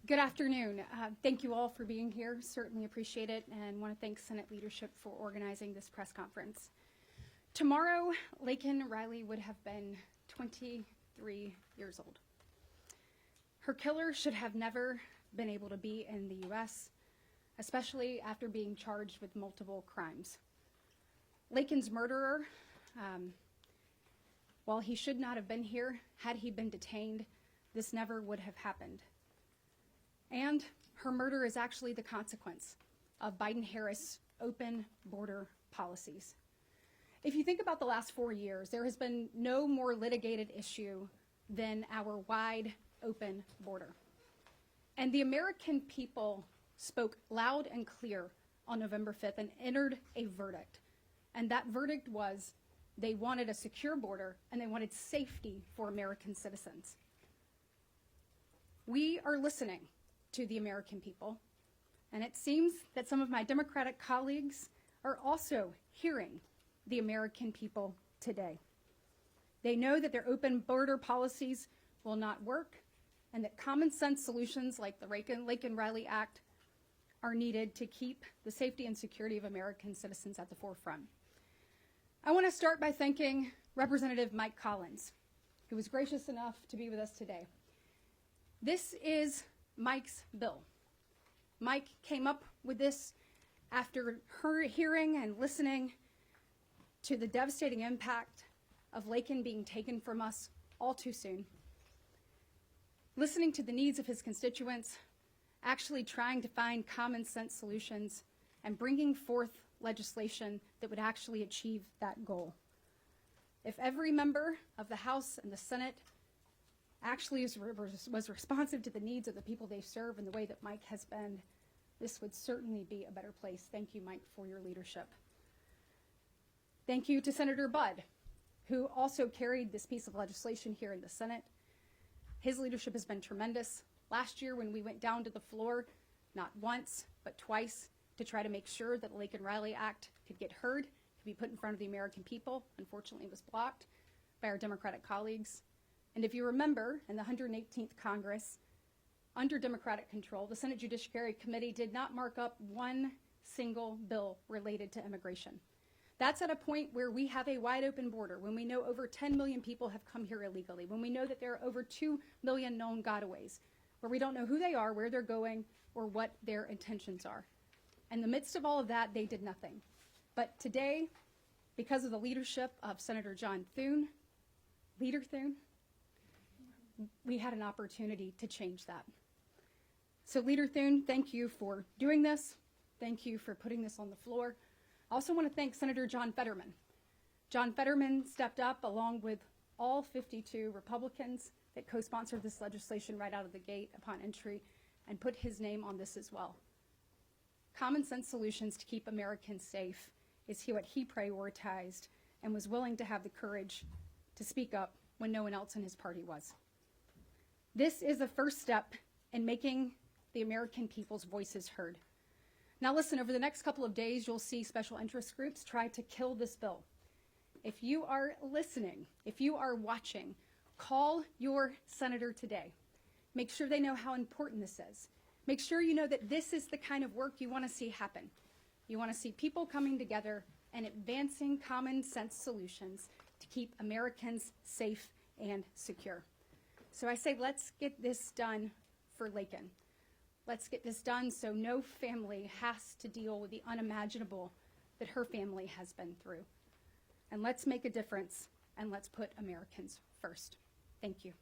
Good afternoon. Thank you all for being here. Certainly appreciate it, and want to thank Senate leadership for organizing this press conference. Tomorrow, Laken Riley would have been 23 years old. Her killer should have never been able to be in the U.S., especially after being charged with multiple crimes. Laken's murderer, while he should not have been here, had he been detained, this never would have happened. And her murder is actually the consequence of Biden-Harris open border policies. If you think about the last 4 years, there has been no more litigated issue than our wide open border. And the American people spoke loud and clear on November 5th and entered a verdict. And that verdict was they wanted a secure border and they wanted safety for American citizens. We are listening to the American people, and it seems that some of my Democratic colleagues are also hearing the American people today. They know that their open border policies will not work, and that common sense solutions like the Laken Riley Act are needed to keep the safety and security of American citizens at the forefront. I want to start by thanking Representative Mike Collins, who was gracious enough to be with us today. This is Mike's bill. Mike came up with this after her hearing and listening to the devastating impact of Laken being taken from us all too soon, listening to the needs of his constituents, actually trying to find common sense solutions, and bringing forth legislation that would actually achieve that goal. If every member of the House and the Senate actually was responsive to the needs of the people they serve in the way that Mike has been, this would certainly be a better place. Thank you, Mike, for your leadership. Thank you to Senator Budd, who also carried this piece of legislation here in the Senate. His leadership has been tremendous. Last year, when we went down to the floor, not once, but twice, to try to make sure that the Laken Riley Act could get heard, could be put in front of the American people, unfortunately it was blocked by our Democratic colleagues. And if you remember, in the 118th Congress, under Democratic control, the Senate Judiciary Committee did not mark up one single bill related to immigration. That's at a point where we have a wide open border, when we know over 10 million people have come here illegally, when we know that there are over 2 million known gotaways, where we don't know who they are, where they're going, or what their intentions are. In the midst of all of that, they did nothing. But today, because of the leadership of Senator John Thune, Leader Thune, we had an opportunity to change that. So Leader Thune, thank you for doing this. Thank you for putting this on the floor. I also want to thank Senator John Fetterman. John Fetterman stepped up along with all 52 Republicans that co-sponsored this legislation right out of the gate upon entry and put his name on this as well. Common sense solutions to keep Americans safe is what he prioritized and was willing to have the courage to speak up when no one else in his party was. This is the first step in making the American people's voices heard. Now listen, over the next couple of days, you'll see special interest groups try to kill this bill. If you are listening, if you are watching, call your senator today. Make sure they know how important this is. Make sure you know that this is the kind of work you want to see happen. You want to see people coming together and advancing common sense solutions to keep Americans safe and secure. So I say, let's get this done for Laken. Let's get this done so no family has to deal with the unimaginable that her family has been through. And let's make a difference, and let's put Americans first. Thank you.